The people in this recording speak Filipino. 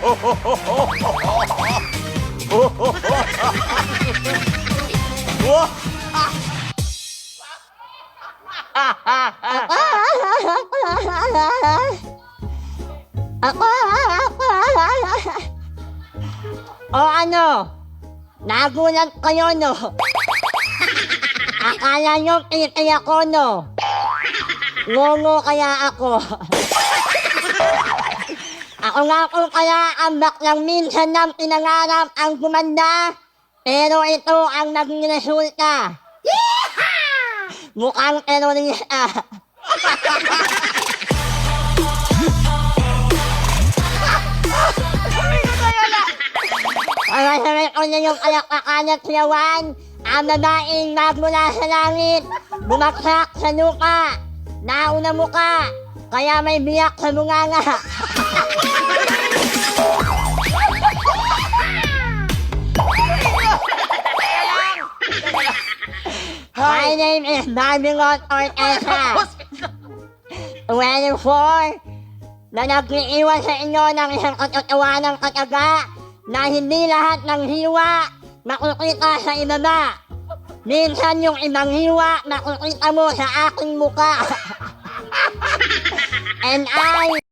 O ano? Nagulat kayo, no? Akala nyo kikay ako, no? Ngongo kaya ako. Ako nga po kaya ang baklang minsan ng pinangarap ang gumanda, pero ito ang naging resulta. Mukhang terorista. Pagkasabi ko na yung kalakpakan at siyawan, ang babaeng magmula sa langit, bumagsak sa lupa, nauna muka, kaya may biyak sa bunganga. My name is Babylon Ortesa. 24 na nag-iiwan sa inyo ng isang katotohanang kataga na hindi lahat ng hiwa makukita sa ibaba. Minsan yung ibang hiwa makukita mo sa aking muka. And I